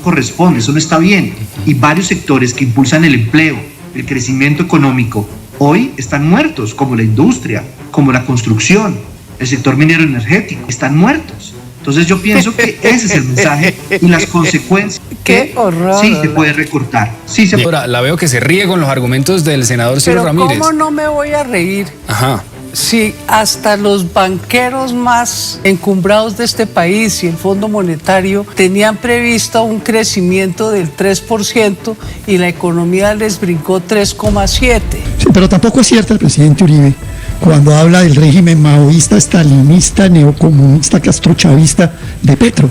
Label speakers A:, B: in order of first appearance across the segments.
A: corresponde, eso no está bien. Y varios sectores que impulsan el empleo, el crecimiento económico, hoy están muertos, como la industria, como la construcción, el sector minero energético, están muertos. Entonces yo pienso que ese es el mensaje y las consecuencias.
B: ¡Qué horror!
A: Sí se puede recortar. Sí se puede.
C: Ahora, la veo que se ríe con los argumentos del senador Ciro Ramírez.
B: ¿Cómo no me voy a reír?
C: Ajá.
B: Si hasta los banqueros más encumbrados de este país y el Fondo Monetario tenían previsto un crecimiento del 3% y la economía les brincó 3,7%.
D: Sí, pero tampoco es cierto el presidente Uribe cuando habla del régimen maoísta, estalinista, neocomunista, castrochavista de Petro.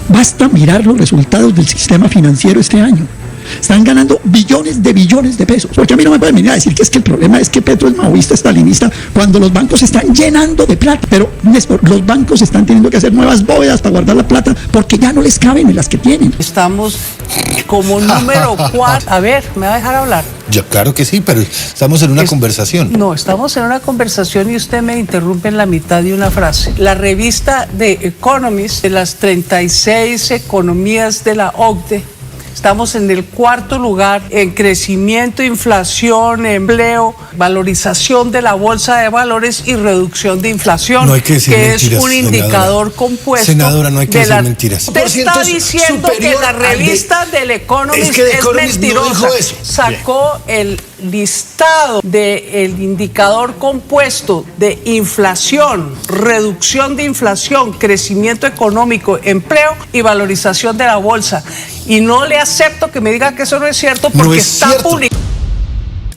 D: Basta mirar los resultados del sistema financiero este año. Están ganando billones de pesos. Porque a mí no me pueden venir a decir que es que el problema es que Petro es maoísta, estalinista, cuando los bancos se están llenando de plata. Pero, Néstor, los bancos están teniendo que hacer nuevas bóvedas para guardar la plata porque ya no les caben en las que tienen.
B: Estamos como número 4. A ver, ¿me va a dejar hablar?
E: Yo, claro que sí, pero estamos en una conversación.
B: No, estamos en una conversación y usted me interrumpe en la mitad de una frase. La revista The Economist, de las 36 economías de la OCDE, estamos en el 4º lugar en crecimiento, inflación, empleo, valorización de la bolsa de valores y reducción de inflación,
E: no hay que decir
B: que
E: mentiras,
B: es un indicador compuesto.
E: Senadora, no hay que decir mentiras.
B: Usted está diciendo que la revista del Economist es mentirosa.
E: No dijo eso.
B: Sacó el listado del indicador compuesto de inflación, reducción de inflación, crecimiento económico, empleo y valorización de la bolsa. Y no le acepto que me diga que eso no es cierto porque
E: no es
B: está publicado.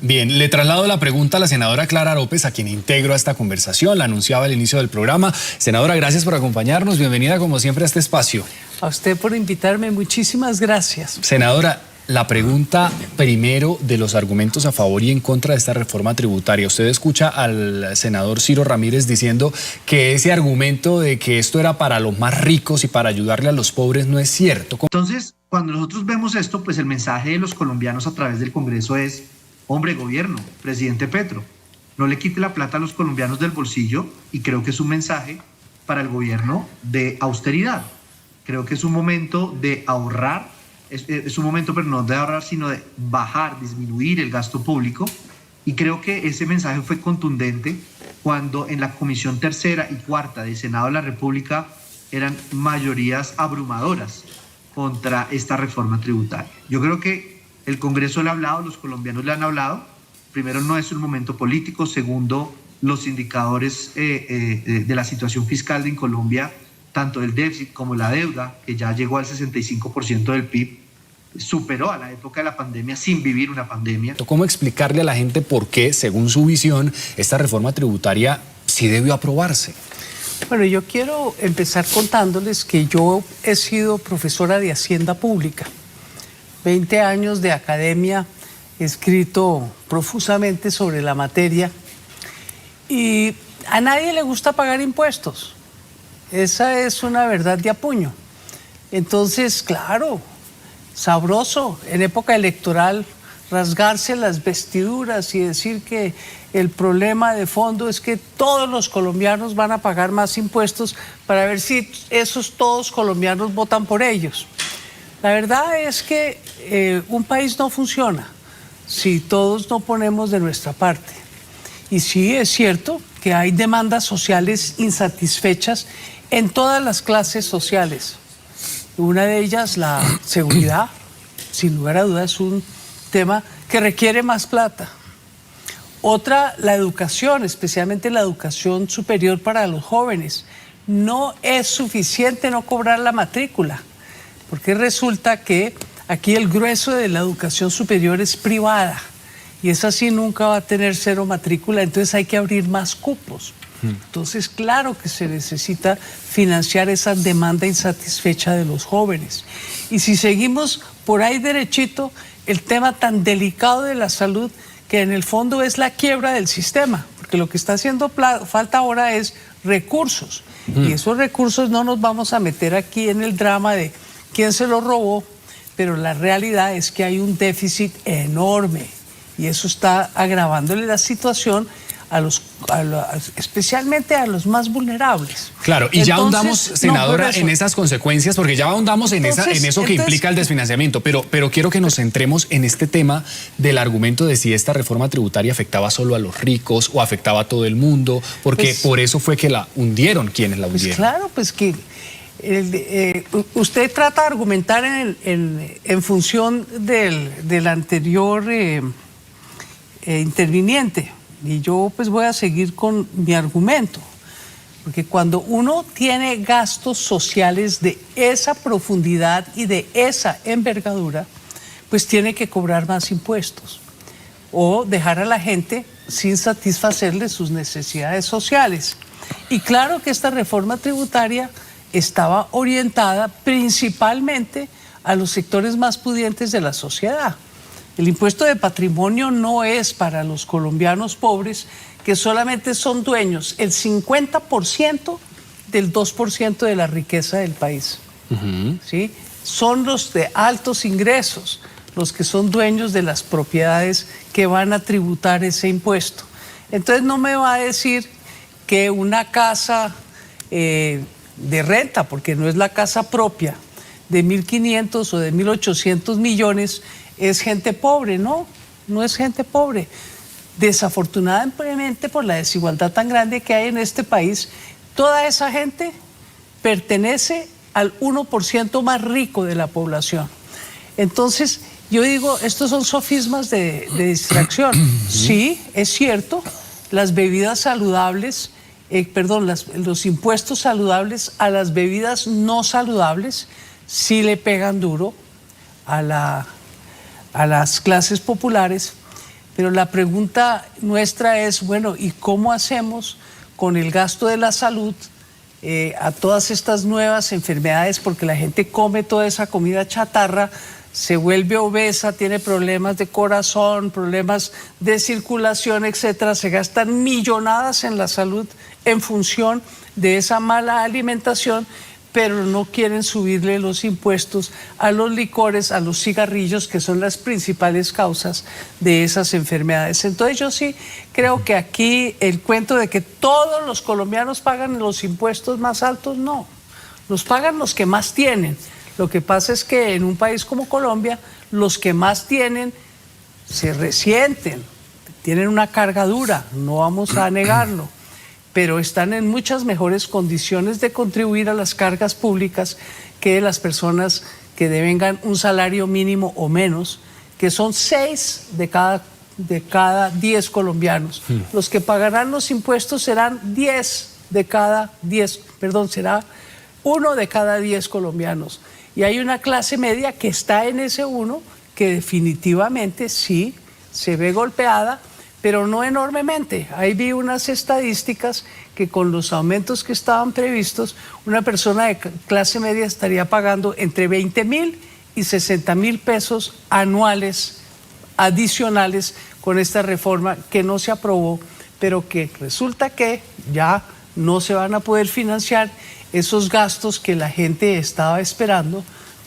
C: Bien, le traslado la pregunta a la senadora Clara López, a quien integro a esta conversación. La anunciaba al inicio del programa. Senadora, gracias por acompañarnos. Bienvenida, como siempre, a este espacio.
B: A usted por invitarme. Muchísimas gracias.
C: Senadora, la pregunta primero de los argumentos a favor y en contra de esta reforma tributaria. Usted escucha al senador Ciro Ramírez diciendo que ese argumento de que esto era para los más ricos y para ayudarle a los pobres no es cierto.
A: Entonces, cuando nosotros vemos esto, pues el mensaje de los colombianos a través del Congreso es: hombre, gobierno, presidente Petro, no le quite la plata a los colombianos del bolsillo. Y creo que es un mensaje para el gobierno de austeridad. Creo que es un momento de ahorrar. Es un momento, pero no de ahorrar, sino de bajar, disminuir el gasto público. Y creo que ese mensaje fue contundente cuando en la Comisión Tercera y Cuarta del Senado de la República eran mayorías abrumadoras contra esta reforma tributaria. Yo creo que el Congreso le ha hablado, los colombianos le han hablado. Primero, no es un momento político. Segundo, los indicadores de la situación fiscal en Colombia, tanto el déficit como la deuda, que ya llegó al 65% del PIB, superó a la época de la pandemia sin vivir una pandemia.
C: ¿Cómo explicarle a la gente por qué, según su visión, esta reforma tributaria sí debió aprobarse?
B: Bueno, yo quiero empezar contándoles que yo he sido profesora de Hacienda Pública. 20 años de academia, he escrito profusamente sobre la materia y a nadie le gusta pagar impuestos. Esa es una verdad de apuño. Entonces, claro, sabroso en época electoral rasgarse las vestiduras y decir que el problema de fondo es que todos los colombianos van a pagar más impuestos para ver si esos todos colombianos votan por ellos. La verdad es que un país no funciona si todos no ponemos de nuestra parte. Y sí es cierto que hay demandas sociales insatisfechas en todas las clases sociales. Una de ellas, la seguridad, sin lugar a dudas, es un tema que requiere más plata. Otra, la educación, especialmente la educación superior para los jóvenes. No es suficiente no cobrar la matrícula, porque resulta que aquí el grueso de la educación superior es privada y esa sí nunca va a tener cero matrícula, entonces hay que abrir más cupos. Entonces, claro que se necesita financiar esa demanda insatisfecha de los jóvenes. Y si seguimos por ahí derechito, el tema tan delicado de la salud, que en el fondo es la quiebra del sistema, porque lo que está haciendo falta ahora es recursos. Y esos recursos no nos vamos a meter aquí en el drama de quién se los robó, pero la realidad es que hay un déficit enorme y eso está agravándole la situación especialmente a los más vulnerables.
C: Claro, y ya ahondamos, senadora, en esas consecuencias, porque ya ahondamos en eso que implica el desfinanciamiento, pero quiero que nos centremos en este tema del argumento de si esta reforma tributaria afectaba solo a los ricos o afectaba a todo el mundo, porque por eso fue que la hundieron quienes la hundieron.
B: Claro, pues que usted trata de argumentar en función del anterior interviniente, y yo pues voy a seguir con mi argumento, porque cuando uno tiene gastos sociales de esa profundidad y de esa envergadura, pues tiene que cobrar más impuestos o dejar a la gente sin satisfacerle sus necesidades sociales. Y claro que esta reforma tributaria estaba orientada principalmente a los sectores más pudientes de la sociedad. El impuesto de patrimonio no es para los colombianos pobres, que solamente son dueños el 50% del 2% de la riqueza del país. ¿Sí? Son los de altos ingresos los que son dueños de las propiedades que van a tributar ese impuesto. Entonces no me va a decir que una casa de renta, porque no es la casa propia, de 1.500 o de 1.800 millones, es gente pobre. No es gente pobre. Desafortunadamente, por la desigualdad tan grande que hay en este país, toda esa gente pertenece al 1% más rico de la población. Entonces, yo digo, estos son sofismas de distracción. Sí, es cierto, las bebidas saludables, los impuestos saludables a las bebidas no saludables sí le pegan duro a las clases populares, pero la pregunta nuestra es, bueno, ¿y cómo hacemos con el gasto de la salud a todas estas nuevas enfermedades? Porque la gente come toda esa comida chatarra, se vuelve obesa, tiene problemas de corazón, problemas de circulación, etcétera. Se gastan millonadas en la salud en función de esa mala alimentación, pero no quieren subirle los impuestos a los licores, a los cigarrillos, que son las principales causas de esas enfermedades. Entonces yo sí creo que aquí el cuento de que todos los colombianos pagan los impuestos más altos, no, los pagan los que más tienen. Lo que pasa es que en un país como Colombia, los que más tienen se resienten, tienen una carga dura, no vamos a negarlo, pero están en muchas mejores condiciones de contribuir a las cargas públicas que las personas que devengan un salario mínimo o menos, que son 6 de cada 10 colombianos. Los que pagarán los impuestos serán 1 de cada 10 colombianos. Y hay una clase media que está en ese 1, que definitivamente sí se ve golpeada, pero no enormemente. Ahí vi unas estadísticas que con los aumentos que estaban previstos, una persona de clase media estaría pagando entre 20.000 y 60.000 pesos anuales adicionales con esta reforma que no se aprobó, pero que resulta que ya no se van a poder financiar esos gastos que la gente estaba esperando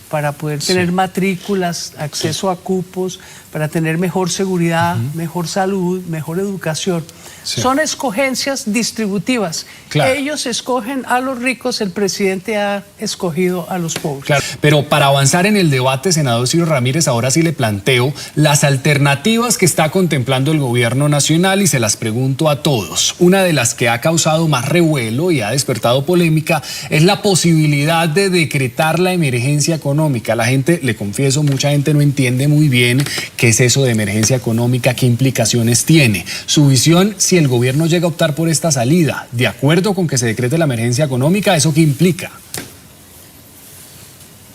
B: para poder tener matrículas, acceso a cupos, para tener mejor seguridad, mejor salud, mejor educación. Son escogencias distributivas. Claro. Ellos escogen a los ricos, el presidente ha escogido a los pobres.
C: Claro. Pero para avanzar en el debate, senador Ciro Ramírez, ahora sí le planteo las alternativas que está contemplando el gobierno nacional y se las pregunto a todos. Una de las que ha causado más revuelo y ha despertado polémica es la posibilidad de decretar la emergencia económica. La gente, le confieso, mucha gente no entiende muy bien qué es eso de emergencia económica, qué implicaciones tiene. Su visión, si el gobierno llega a optar por esta salida, ¿de acuerdo con que se decrete la emergencia económica? ¿Eso qué implica?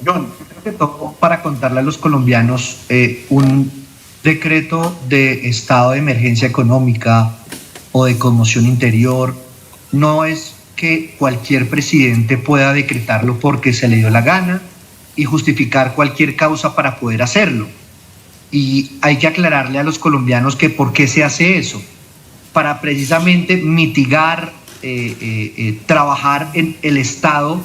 A: John, creo que tocó para contarle a los colombianos un decreto de estado de emergencia económica o de conmoción interior. No es que cualquier presidente pueda decretarlo porque se le dio la gana y justificar cualquier causa para poder hacerlo. Y hay que aclararle a los colombianos que por qué se hace eso. Para precisamente mitigar, trabajar en el estado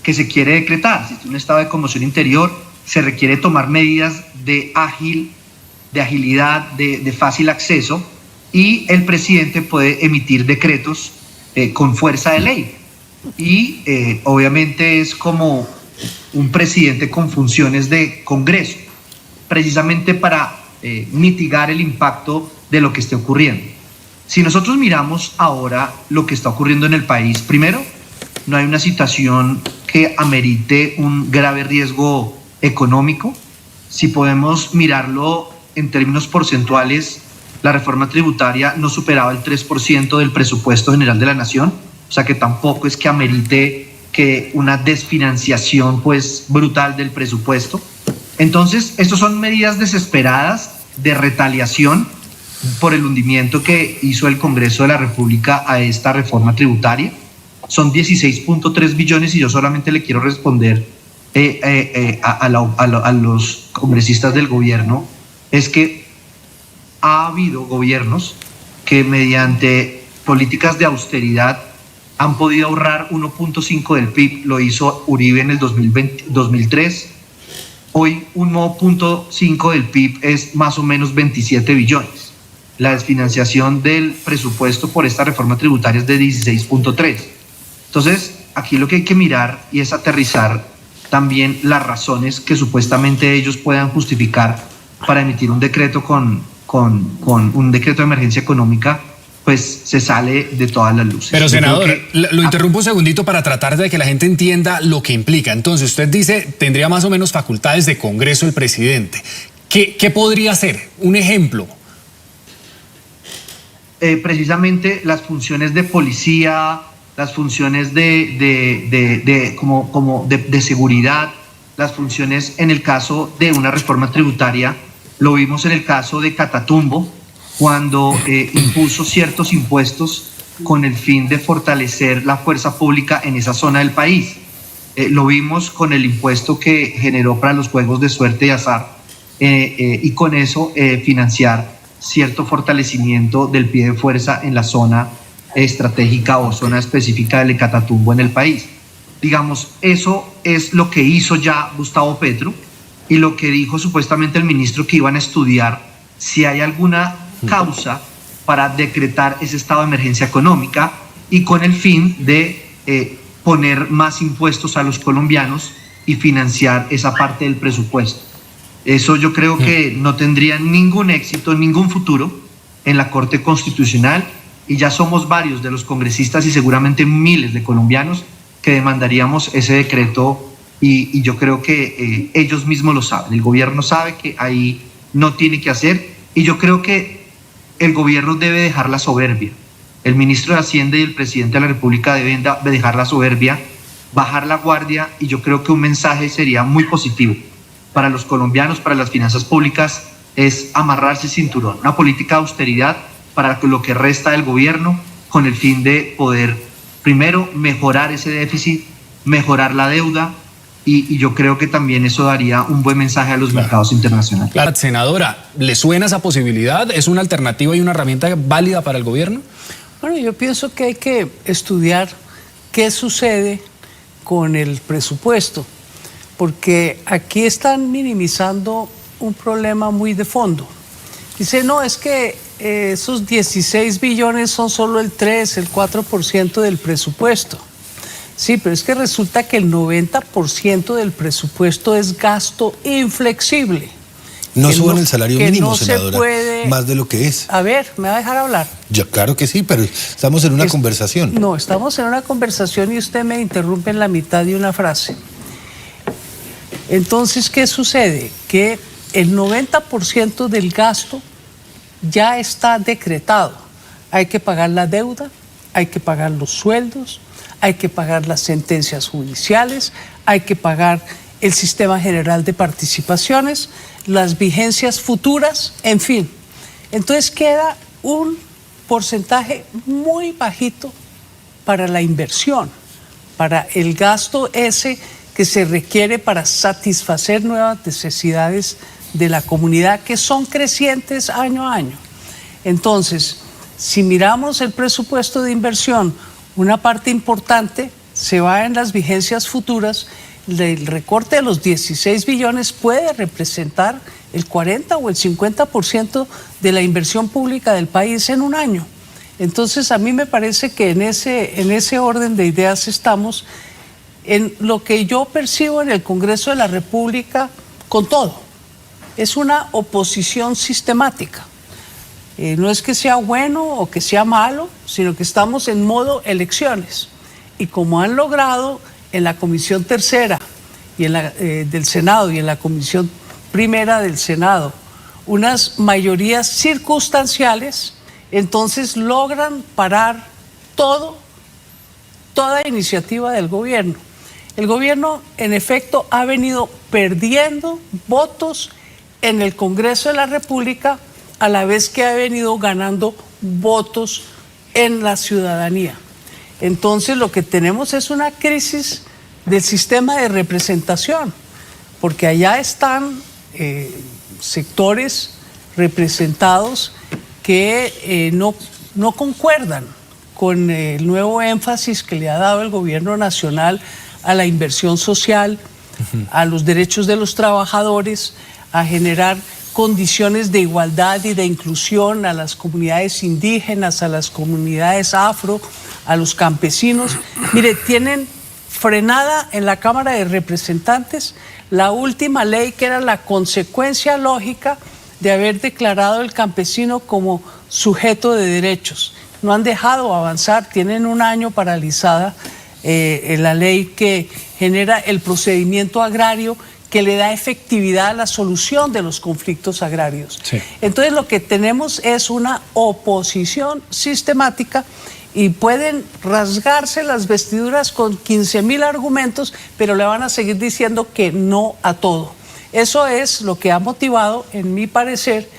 A: que se quiere decretar. Si es un estado de conmoción interior, se requiere tomar medidas de agilidad, de fácil acceso, y el presidente puede emitir decretos con fuerza de ley. Y obviamente es como un presidente con funciones de Congreso, precisamente para mitigar el impacto de lo que esté ocurriendo. Si nosotros miramos ahora lo que está ocurriendo en el país, primero, no hay una situación que amerite un grave riesgo económico. Si podemos mirarlo en términos porcentuales, la reforma tributaria no superaba el 3% del presupuesto general de la nación, o sea que tampoco es que amerite que una desfinanciación pues brutal del presupuesto. Entonces, estas son medidas desesperadas de retaliación por el hundimiento que hizo el Congreso de la República a esta reforma tributaria. Son 16.3 billones y yo solamente le quiero responder a los congresistas del gobierno, es que ha habido gobiernos que mediante políticas de austeridad han podido ahorrar 1.5 del PIB, lo hizo Uribe en el 2003, hoy 1.5 del PIB es más o menos 27 billones. La desfinanciación del presupuesto por esta reforma tributaria es de 16.3. Entonces, aquí lo que hay que mirar y es aterrizar también las razones que supuestamente ellos puedan justificar para emitir un decreto con un decreto de emergencia económica, pues se sale de todas las luces.
C: Pero senador, lo interrumpo un segundito para tratar de que la gente entienda lo que implica. Entonces, usted dice, tendría más o menos facultades de Congreso el presidente. ¿Qué podría hacer? Un ejemplo.
A: Precisamente las funciones de policía, las funciones de seguridad, las funciones en el caso de una reforma tributaria. Lo vimos en el caso de Catatumbo, cuando impuso ciertos impuestos con el fin de fortalecer la fuerza pública en esa zona del país. Lo vimos con el impuesto que generó para los juegos de suerte y azar, y con eso financiar cierto fortalecimiento del pie de fuerza en la zona estratégica o zona específica del Catatumbo en el país. Digamos, eso es lo que hizo ya Gustavo Petro y lo que dijo supuestamente el ministro, que iban a estudiar si hay alguna causa para decretar ese estado de emergencia económica y con el fin de poner más impuestos a los colombianos y financiar esa parte del presupuesto. Eso yo creo que no tendría ningún éxito, ningún futuro en la Corte Constitucional, y ya somos varios de los congresistas y seguramente miles de colombianos que demandaríamos ese decreto, y yo creo que ellos mismos lo saben. El gobierno sabe que ahí no tiene que hacer, y yo creo que el gobierno debe dejar la soberbia. El ministro de Hacienda y el presidente de la República deben dejar la soberbia, bajar la guardia, y yo creo que un mensaje sería muy positivo para los colombianos, para las finanzas públicas, es amarrarse el cinturón, una política de austeridad para lo que resta del gobierno, con el fin de poder, primero, mejorar ese déficit, mejorar la deuda, y yo creo que también eso daría un buen mensaje a los mercados internacionales.
C: Claro, senadora, ¿le suena esa posibilidad? ¿Es una alternativa y una herramienta válida para el gobierno?
B: Bueno, yo pienso que hay que estudiar qué sucede con el presupuesto, porque aquí están minimizando un problema muy de fondo. Dice, no, es que esos 16 billones son solo el 3, el 4% del presupuesto. Sí, pero es que resulta que el 90% del presupuesto es gasto inflexible.
E: No suban el salario mínimo,
B: no
E: senadora, más de lo que es.
B: A ver, ¿me va a dejar hablar?
E: Ya, claro que sí, pero estamos en una conversación.
B: No, estamos en una conversación y usted me interrumpe en la mitad de una frase. Entonces, ¿qué sucede? Que el 90% del gasto ya está decretado. Hay que pagar la deuda, hay que pagar los sueldos, hay que pagar las sentencias judiciales, hay que pagar el sistema general de participaciones, las vigencias futuras, en fin. Entonces queda un porcentaje muy bajito para la inversión, para el gasto ese que se requiere para satisfacer nuevas necesidades de la comunidad, que son crecientes año a año. Entonces, si miramos el presupuesto de inversión, una parte importante se va en las vigencias futuras. El recorte de los 16 billones puede representar el 40 o el 50% de la inversión pública del país en un año. Entonces, a mí me parece que en ese orden de ideas estamos en lo que yo percibo en el Congreso de la República con todo. Es una oposición sistemática. No es que sea bueno o que sea malo, sino que estamos en modo elecciones. Y como han logrado en la Comisión Tercera y del Senado y en la Comisión Primera del Senado unas mayorías circunstanciales, entonces logran parar toda iniciativa del gobierno. El gobierno, en efecto, ha venido perdiendo votos en el Congreso de la República a la vez que ha venido ganando votos en la ciudadanía. Entonces, lo que tenemos es una crisis del sistema de representación, porque allá están sectores representados que no concuerdan con el nuevo énfasis que le ha dado el gobierno nacional a la inversión social, a los derechos de los trabajadores, a generar condiciones de igualdad y de inclusión a las comunidades indígenas, a las comunidades afro, a los campesinos. Mire, tienen frenada en la Cámara de Representantes la última ley que era la consecuencia lógica de haber declarado el campesino como sujeto de derechos. No han dejado avanzar, tienen un año paralizada la ley que genera el procedimiento agrario que le da efectividad a la solución de los conflictos agrarios. Sí. Entonces lo que tenemos es una oposición sistemática y pueden rasgarse las vestiduras con 15,000 argumentos, pero le van a seguir diciendo que no a todo. Eso es lo que ha motivado, en mi parecer,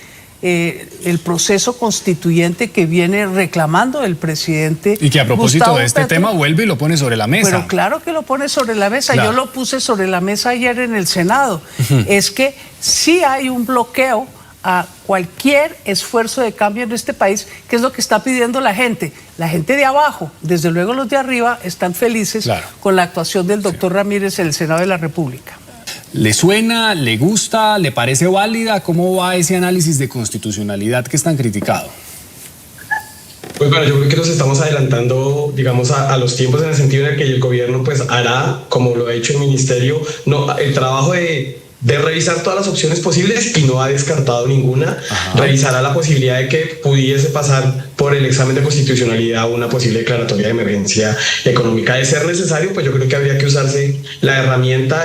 B: el proceso constituyente que viene reclamando el presidente.
C: Y que a propósito
B: Gustavo
C: de este
B: Petro,
C: tema vuelve y lo pone sobre la mesa.
B: Pero claro que lo pone sobre la mesa. Claro. Yo lo puse sobre la mesa ayer en el Senado. Es que sí hay un bloqueo a cualquier esfuerzo de cambio en este país, que es lo que está pidiendo la gente. La gente de abajo, desde luego los de arriba, están felices con la actuación del doctor Ramírez en el Senado de la República.
C: ¿Le suena, le gusta, le parece válida? ¿Cómo va ese análisis de constitucionalidad que es tan criticado?
F: Pues bueno, yo creo que nos estamos adelantando, digamos, a los tiempos, en el sentido en el que el gobierno pues hará, como lo ha hecho el ministerio, el trabajo de revisar todas las opciones posibles y no ha descartado ninguna. Revisará la posibilidad de que pudiese pasar por el examen de constitucionalidad una posible declaratoria de emergencia económica. De ser necesario, pues yo creo que habría que usarse la herramienta.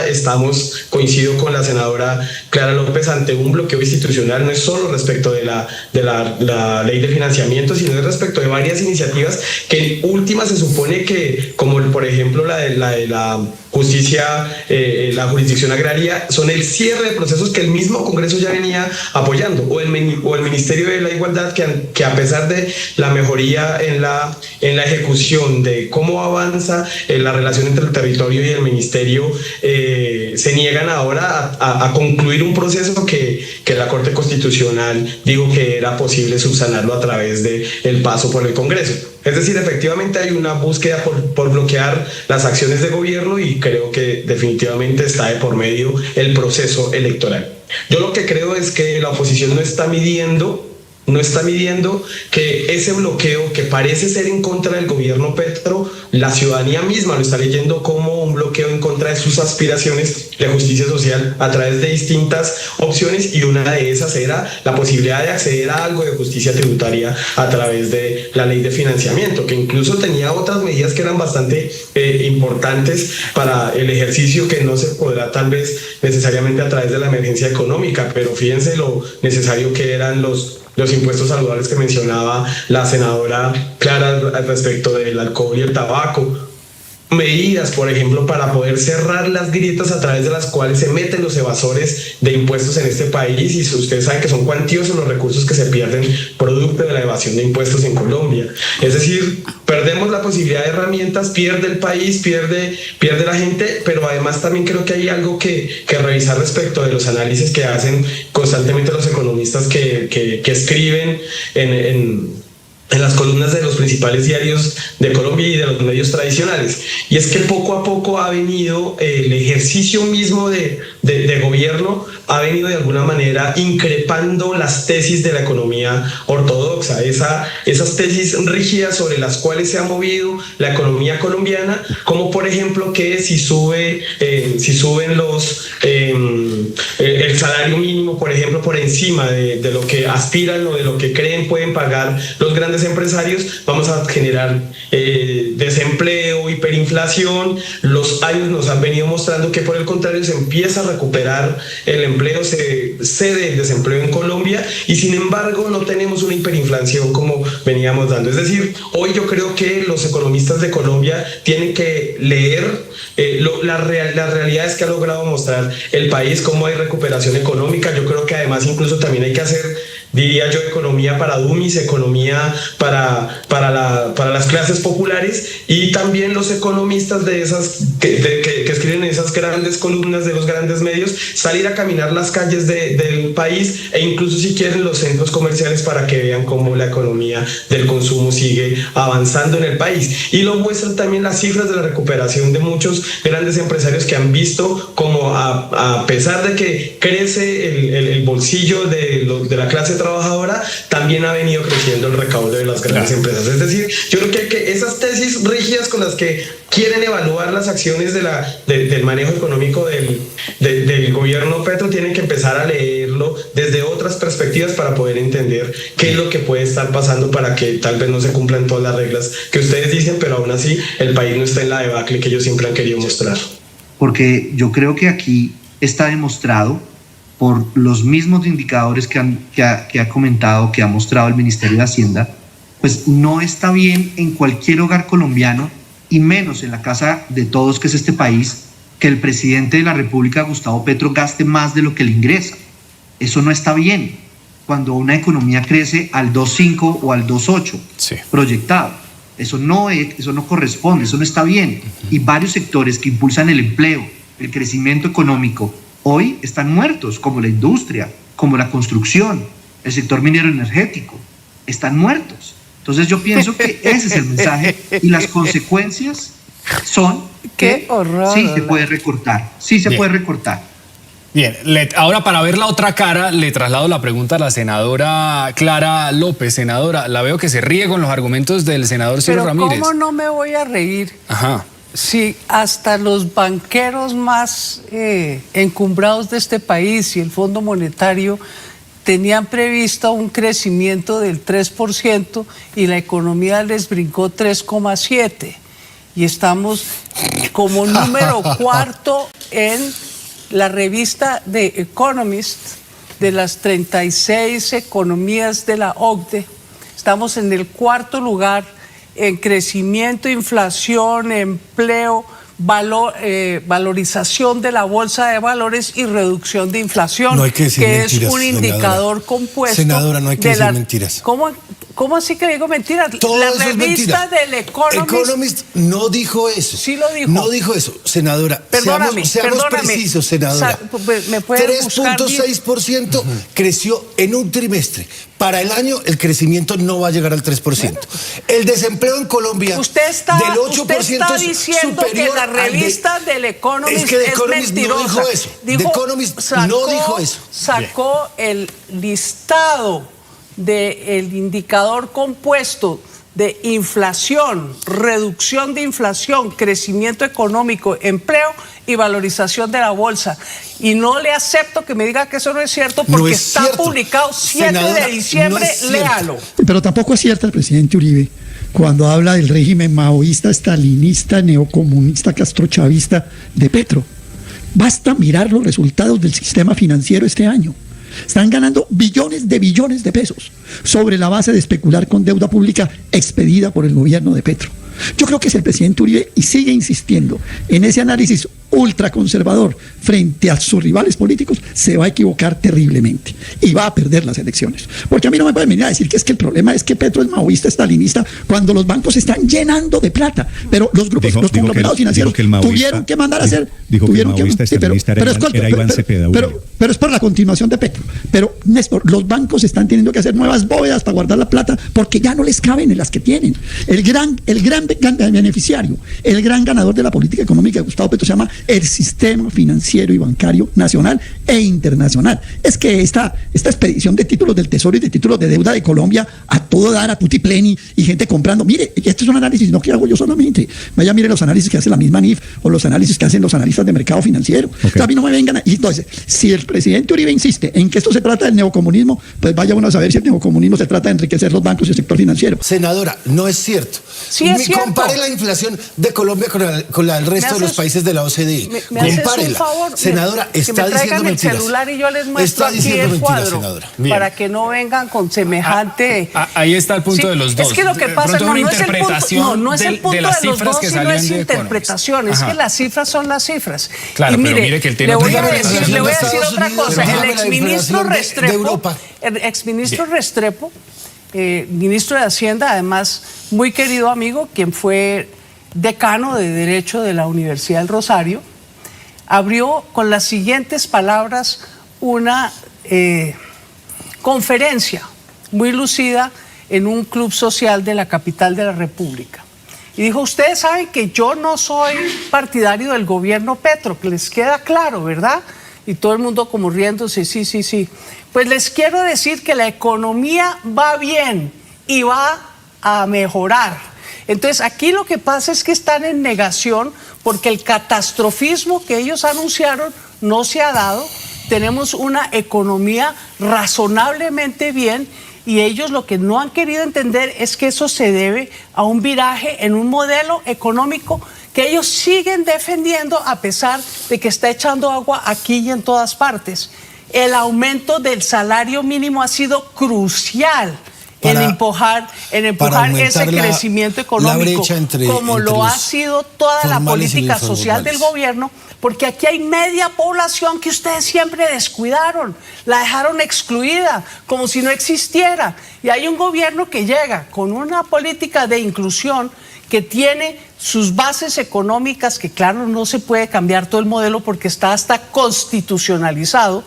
F: Coincido con la senadora Clara López, ante un bloqueo institucional, no es solo respecto de la ley de financiamiento, sino es respecto de varias iniciativas que en última se supone que, como por ejemplo la de la justicia, la jurisdicción agraria, son el cierre de procesos que el mismo Congreso ya venía apoyando, o el Ministerio de la Igualdad, que a pesar de la mejoría en la ejecución de cómo avanza la relación entre el territorio y el ministerio, se niegan ahora a concluir un proceso que la Corte Constitucional dijo que era posible subsanarlo a través del paso por el Congreso. Es decir, efectivamente hay una búsqueda por bloquear las acciones de gobierno, y creo que definitivamente está de por medio el proceso electoral. Yo lo que creo es que la oposición no está midiendo que ese bloqueo, que parece ser en contra del gobierno Petro, la ciudadanía misma lo está leyendo como un bloqueo en contra de sus aspiraciones de justicia social a través de distintas opciones, y una de esas era la posibilidad de acceder a algo de justicia tributaria a través de la ley de financiamiento, que incluso tenía otras medidas que eran bastante importantes para el ejercicio, que no se podrá tal vez necesariamente a través de la emergencia económica, pero fíjense lo necesario que eran los impuestos saludables que mencionaba la senadora Clara respecto del alcohol y el tabaco. Medidas, por ejemplo, para poder cerrar las grietas a través de las cuales se meten los evasores de impuestos en este país, y ustedes saben que son cuantiosos los recursos que se pierden producto de la evasión de impuestos en Colombia. Es decir, perdemos la posibilidad de herramientas, pierde el país, pierde la gente, pero además también creo que hay algo que revisar respecto de los análisis que hacen constantemente los economistas que escriben en las columnas de los principales diarios de Colombia y de los medios tradicionales. Y es que poco a poco ha venido el ejercicio mismo de de gobierno ha venido de alguna manera increpando las tesis de la economía ortodoxa, esas tesis rígidas sobre las cuales se ha movido la economía colombiana, como por ejemplo que si suben el salario mínimo, por ejemplo, por encima de lo que aspiran o de lo que creen pueden pagar los grandes empresarios, vamos a generar desempleo, hiperinflación. Los años nos han venido mostrando que por el contrario se empieza a recuperar el empleo, se cede el desempleo en Colombia y sin embargo no tenemos una hiperinflación como veníamos dando. Es decir, hoy yo creo que los economistas de Colombia tienen que leer las realidades que ha logrado mostrar el país, cómo hay recuperación económica. Yo creo que además incluso también hay que hacer, diría yo, economía para dummies, economía para las clases populares, y también los economistas de esas que escriben esas grandes columnas de los grandes medios, salir a caminar las calles del país e incluso si quieren los centros comerciales para que vean cómo la economía del consumo sigue avanzando en el país. Y lo muestran también las cifras de la recuperación de muchos grandes empresarios que han visto como a pesar de que crece el bolsillo de la clase trabajadora, también ha venido creciendo el recaudo de las grandes empresas. Es decir, yo creo que esas tesis rígidas con las que quieren evaluar las acciones del manejo económico del gobierno Petro tienen que empezar a leerlo desde otras perspectivas para poder entender qué es lo que puede estar pasando, para que tal vez no se cumplan todas las reglas que ustedes dicen, pero aún así el país no está en la debacle que ellos siempre han querido mostrar.
A: Porque yo creo que aquí está demostrado por los mismos indicadores que ha comentado, que ha mostrado el Ministerio de Hacienda, pues no está bien en cualquier hogar colombiano, y menos en la casa de todos, que es este país, que el presidente de la República, Gustavo Petro, gaste más de lo que le ingresa. Eso no está bien cuando una economía crece al 2.5 o al 2.8 proyectado. Eso no corresponde, eso no está bien. Y varios sectores que impulsan el empleo, el crecimiento económico, hoy están muertos, como la industria, como la construcción, el sector minero energético, están muertos. Entonces yo pienso que ese es el mensaje, y las consecuencias son que sí se puede recortar, puede recortar.
C: Bien, ahora para ver la otra cara, le traslado la pregunta a la senadora Clara López. Senadora, la veo que se ríe con los argumentos del senador Ciro Ramírez.
B: ¿Cómo no me voy a reír?
C: Ajá.
B: Si hasta los banqueros más encumbrados de este país y el Fondo Monetario tenían previsto un crecimiento del 3% y la economía les brincó 3,7%. Y estamos como número 4 en la revista The Economist de las 36 economías de la OCDE. Estamos en el 4º lugar en crecimiento, inflación, empleo, valorización de la bolsa de valores y reducción de inflación,
E: no hay que decir
B: que
E: mentiras,
B: es un indicador compuesto.
E: Senadora, no hay que decir mentiras.
B: ¿Cómo así que digo mentiras?
E: Todo
B: la
E: eso
B: revista
E: es mentira.
B: del Economist
E: no dijo eso.
B: Sí lo dijo.
E: No dijo eso, senadora.
B: Perdóname,
E: seamos precisos, senadora. 3.6% creció en un trimestre. Para el año el crecimiento no va a llegar al 3%. El desempleo en Colombia del 8%
B: usted está diciendo
E: superior
B: que la revista del Economist
E: es que The
B: Economist
E: no dijo eso. The Economist no dijo eso.
B: Sacó el listado del indicador compuesto de inflación, reducción de inflación, crecimiento económico, empleo y valorización de la bolsa. Y no le acepto que me diga que eso no es cierto, porque
E: no es
B: está
E: cierto.
B: Publicado 7
E: Senadora,
B: de diciembre,
E: no es cierto.
B: léalo.
D: Pero tampoco acierta el presidente Uribe cuando habla del régimen maoísta, estalinista, neocomunista, castrochavista de Petro. Basta mirar los resultados del sistema financiero este año. Están ganando billones de pesos sobre la base de especular con deuda pública expedida por el gobierno de Petro. Yo creo que es el presidente Uribe y sigue insistiendo en ese análisis ultraconservador frente a sus rivales políticos, se va a equivocar terriblemente y va a perder las elecciones. Porque a mí no me pueden venir a decir que es que el problema es que Petro es maoísta, estalinista, cuando los bancos se están llenando de plata. Pero los grupos, los conglomerados financieros tuvieron que mandar a hacer...
G: Dijo que el maoísta estalinista era Iván Cepeda.
D: Pero es por la continuación de Petro. Pero, Néstor, los bancos están teniendo que hacer nuevas bóvedas para guardar la plata porque ya no les caben en las que tienen. El gran beneficiario, el gran ganador de la política económica de Gustavo Petro se llama el sistema financiero y bancario nacional e internacional. Es que esta expedición de títulos del Tesoro y de títulos de deuda de Colombia a todo dar, a tutti pleni, y gente comprando, mire, este es un análisis no que hago yo solamente, vaya, mire los análisis que hace la misma NIF o los análisis que hacen los analistas de mercado financiero. Okay. O sea, a mí no me vengan. Y entonces, si el presidente Uribe insiste en que esto se trata del neocomunismo, pues vaya uno a saber si el neocomunismo se trata de enriquecer los bancos y el sector financiero.
E: Senadora, no es cierto.
B: Sí, es cierto.
E: Compare la inflación de Colombia con la del resto de los países de la OCDE.
B: Compárela. Favor,
E: senadora, está diciendo mentiras.
B: El celular y yo les muestro aquí el cuadro para que no vengan con semejante.
C: Ahí está el punto de los dos.
B: Es que lo que pasa no es el punto, no es el punto de los dos, sino es interpretación. Es que las cifras son las cifras.
C: Claro, pero mire que el tema.
B: Le voy a decir otra cosa. El exministro Restrepo, ministro de Hacienda, además muy querido amigo, quien fue decano de Derecho de la Universidad del Rosario, abrió con las siguientes palabras una conferencia muy lucida en un club social de la capital de la República. Y dijo, ustedes saben que yo no soy partidario del gobierno Petro, que les queda claro, ¿verdad? Y todo el mundo como riéndose, sí. Pues les quiero decir que la economía va bien y va a mejorar. Entonces, aquí lo que pasa es que están en negación porque el catastrofismo que ellos anunciaron no se ha dado. Tenemos una economía razonablemente bien y ellos lo que no han querido entender es que eso se debe a un viraje en un modelo económico que ellos siguen defendiendo a pesar de que está echando agua aquí y en todas partes. El aumento del salario mínimo ha sido crucial en empujar ese crecimiento económico, como lo ha sido toda la política social del gobierno, porque aquí hay media población que ustedes siempre descuidaron, la dejaron excluida, como si no existiera. Y hay un gobierno que llega con una política de inclusión que tiene sus bases económicas, que claro, no se puede cambiar todo el modelo porque está hasta constitucionalizado,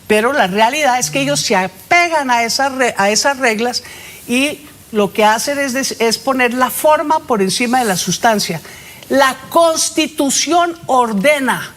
B: pero la realidad es que ellos se apegan a esas reglas y lo que hacen es poner la forma por encima de la sustancia. La Constitución ordena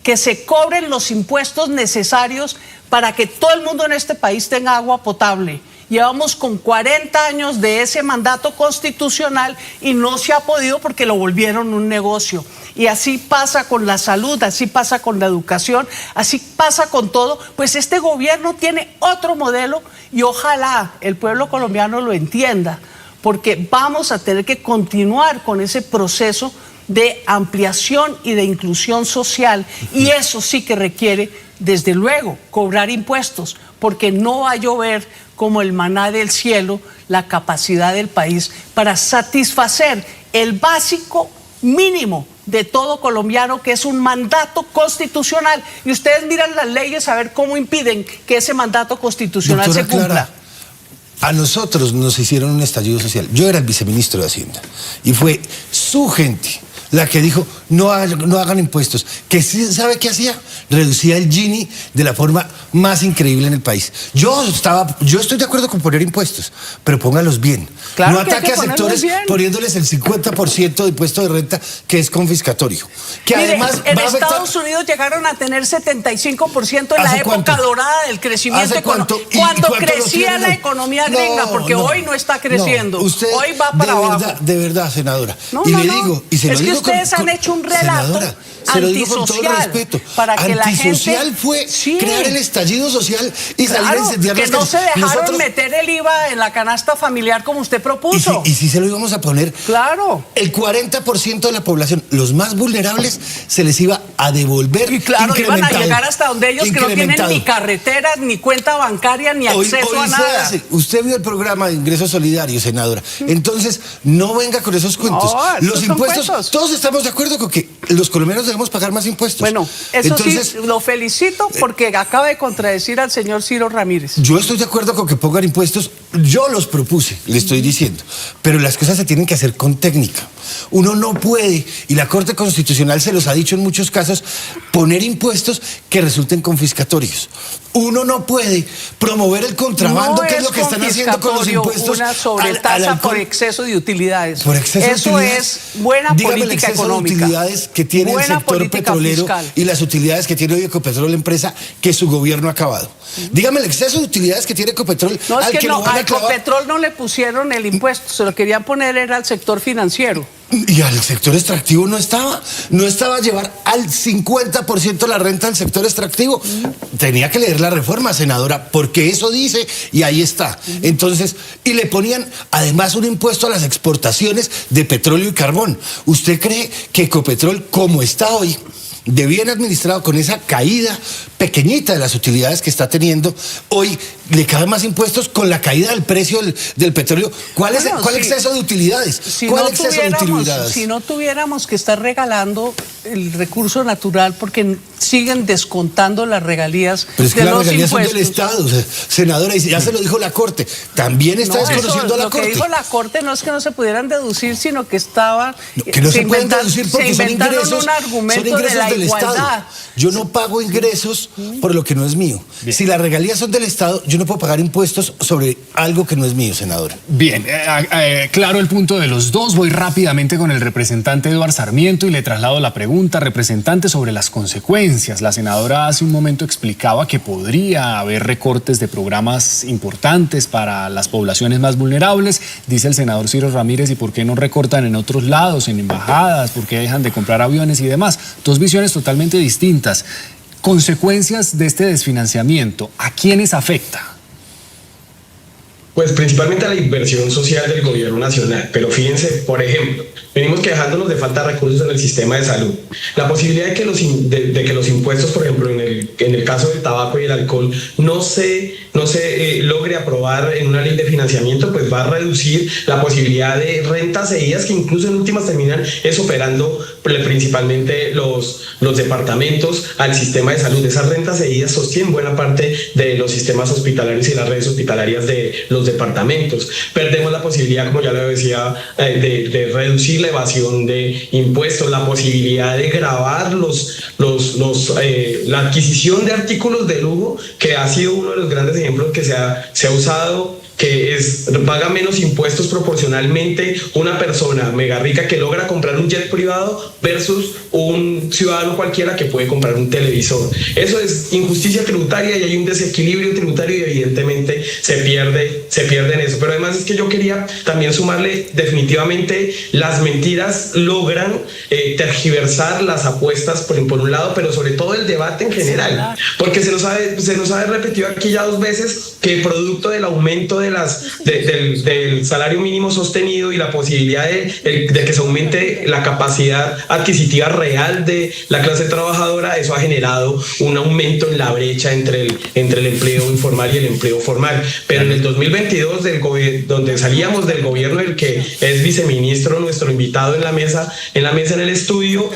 B: que se cobren los impuestos necesarios para que todo el mundo en este país tenga agua potable. Llevamos con 40 años de ese mandato constitucional y no se ha podido porque lo volvieron un negocio. Y así pasa con la salud, así pasa con la educación, así pasa con todo. Pues este gobierno tiene otro modelo y ojalá el pueblo colombiano lo entienda, porque vamos a tener que continuar con ese proceso de ampliación y de inclusión social, y eso sí que requiere, desde luego, cobrar impuestos, porque no va a llover como el maná del cielo la capacidad del país para satisfacer el básico mínimo de todo colombiano, que es un mandato constitucional. Y ustedes miran las leyes a ver cómo impiden que ese mandato constitucional se cumpla.
E: Clara, a nosotros nos hicieron un estallido social. Yo era el viceministro de Hacienda y fue su gente la que dijo no hagan impuestos, que ¿sabe qué hacía? Reducía el Gini de la forma más increíble en el país. Yo estoy de acuerdo con poner impuestos, pero póngalos bien.
B: Claro,
E: no ataque a sectores poniéndoles el 50% de impuesto de renta, que es confiscatorio. Que
B: mire,
E: además
B: en Estados Unidos llegaron a tener 75% en la época dorada del crecimiento económico. Cuando crecía la economía gringa, porque hoy no está creciendo. Hoy va para abajo.
E: De verdad, senadora. Le digo, y se lo digo.
B: Ustedes han hecho un relato antisocial para que la gente...
E: Antisocial fue crear el estallido social y salir a incendiar las calles.
B: Que no se dejaron meter el IVA en la canasta familiar como usted propuso.
E: Y si se lo íbamos a poner,
B: claro,
E: el 40% de la población, los más vulnerables, se les iba a devolver.
B: Y claro, iban a llegar hasta donde ellos, que no tienen ni carreteras, ni cuenta bancaria, ni acceso a nada.
E: Usted vio el programa de ingresos solidarios, senadora. Entonces, no venga con esos cuentos. Los impuestos, todos estamos de acuerdo con que los colombianos debemos pagar más impuestos.
B: Bueno, eso sí, lo felicito porque acaba de contradecir al señor Ciro Ramírez.
E: Yo estoy de acuerdo con que pongan impuestos, yo los propuse, le estoy diciendo, pero las cosas se tienen que hacer con técnica. Uno no puede, y la Corte Constitucional se los ha dicho en muchos casos, poner impuestos que resulten confiscatorios. Uno no puede promover el contrabando, que es lo que están haciendo con los impuestos.
B: Una sobretasa por exceso de utilidades.
E: Por exceso de utilidades.
B: Eso es buena política económica.
E: De utilidades que tiene el sector
B: política
E: petrolero
B: fiscal
E: y las utilidades que tiene hoy Ecopetrol, empresa que su gobierno ha acabado. Dígame el exceso de utilidades que tiene Ecopetrol.
B: No, es
E: al
B: que
E: lo
B: no,
E: van
B: a
E: a clavar.
B: Ecopetrol no le pusieron el impuesto, se lo querían poner era al sector financiero.
E: Y al sector extractivo no estaba a llevar al 50% la renta del sector extractivo. Tenía que leer la reforma, senadora, porque eso dice y ahí está. Entonces, y le ponían además un impuesto a las exportaciones de petróleo y carbón. ¿Usted cree que Ecopetrol, como está hoy, de bien administrado, con esa caída pequeñita de las utilidades que está teniendo, hoy le caben más impuestos con la caída del precio del petróleo? ¿Cuál exceso de utilidades? ¿Cuál exceso de utilidades?
B: Si no tuviéramos que estar regalando el recurso natural porque siguen descontando las regalías
E: pero es que
B: de
E: las
B: los
E: regalías
B: impuestos.
E: son del Estado, o sea, senadora, y ya se lo dijo la Corte. También está desconociendo a la Corte.
B: Lo que dijo la Corte no es que no se pudieran deducir, sino que estaba...
E: que no se pueden deducir porque son
B: inventaron
E: ingresos,
B: un argumento de la
E: del
B: igualdad.
E: Estado. Yo no pago ingresos por lo que no es mío.
C: Bien.
E: Si las regalías son del Estado, yo no puedo pagar impuestos sobre algo que no es mío, senadora.
C: Bien, claro el punto de los dos. Voy rápidamente con el representante Eduardo Sarmiento y le traslado la pregunta, representante, sobre las consecuencias. La senadora hace un momento explicaba que podría haber recortes de programas importantes para las poblaciones más vulnerables. Dice el senador Ciro Ramírez, ¿y por qué no recortan en otros lados, en embajadas? ¿Por qué dejan de comprar aviones y demás? Dos visiones totalmente distintas. Consecuencias de este desfinanciamiento, ¿a quiénes afecta?
F: Pues principalmente a la inversión social del gobierno nacional. Pero fíjense, por ejemplo, venimos quejándonos de falta de recursos en el sistema de salud. La posibilidad de que los impuestos, por ejemplo, en el caso del tabaco y el alcohol, no se logre aprobar en una ley de financiamiento, pues va a reducir la posibilidad de rentas cedidas que incluso en últimas terminan operando principalmente los departamentos al sistema de salud. Esas rentas cedidas sostienen buena parte de los sistemas hospitalarios y las redes hospitalarias de los departamentos. Perdemos la posibilidad, como ya lo decía, de reducir la evasión de impuestos, la posibilidad de gravar la adquisición de artículos de lujo, que ha sido uno de los grandes ejemplos que se ha usado, que paga menos impuestos proporcionalmente una persona mega rica que logra comprar un jet privado versus un ciudadano cualquiera que puede comprar un televisor. Eso es injusticia tributaria y hay un desequilibrio tributario y evidentemente se pierde en eso. Pero además es que yo quería también sumarle, definitivamente las mentiras logran tergiversar las apuestas por un lado, pero sobre todo el debate en general, porque se nos ha repetido aquí ya 2 veces que producto del aumento del salario mínimo sostenido y la posibilidad de que se aumente la capacidad adquisitiva real de la clase trabajadora, eso ha generado un aumento en la brecha entre el empleo informal y el empleo formal. Pero en el 2022, donde salíamos del gobierno del que es viceministro nuestro invitado en la mesa en el estudio,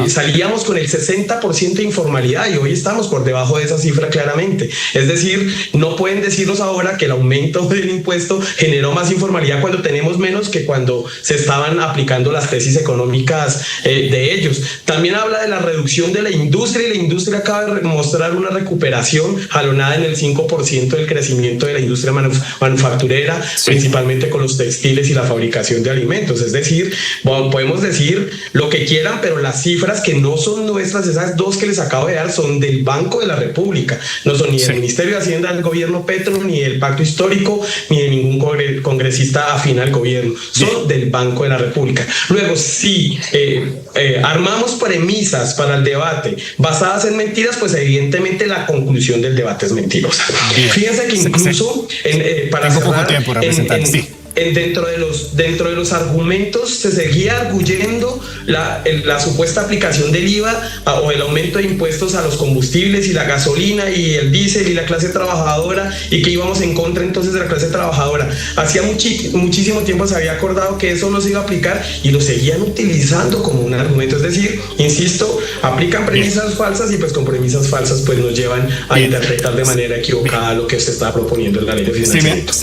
F: salíamos con el 60% de informalidad y hoy estamos por debajo de esa cifra claramente. Es decir, no pueden decirnos ahora que el aumento del impuesto generó más informalidad cuando tenemos menos que cuando se estaban aplicando las tesis económicas de ellos. También habla de la reducción de la industria y la industria acaba de mostrar una recuperación jalonada en el 5% del crecimiento de la industria manufacturera, principalmente con los textiles y la fabricación de alimentos. Es decir, podemos decir lo que quieran, pero las cifras que no son nuestras, esas 2 que les acabo de dar, son del Banco de la República, no son ni del Ministerio de Hacienda del gobierno Petro, ni del Pacto Histórico, ni de ningún congresista afín al gobierno, son del Banco de la República. Luego, si armamos premisas para el debate basadas en mentiras, pues evidentemente la conclusión del debate es mentirosa. Fíjense que incluso para cerrar,
C: poco tiempo, representante.
F: Dentro de los argumentos se seguía arguyendo la supuesta aplicación del IVA o el aumento de impuestos a los combustibles y la gasolina y el diésel y la clase trabajadora, y que íbamos en contra entonces de la clase trabajadora. Hacía muchísimo tiempo se había acordado que eso no se iba a aplicar y lo seguían utilizando como un argumento. Es decir, insisto, aplican premisas falsas y pues con premisas falsas pues nos llevan a interpretar de manera equivocada lo que se está proponiendo en la ley de financiamiento.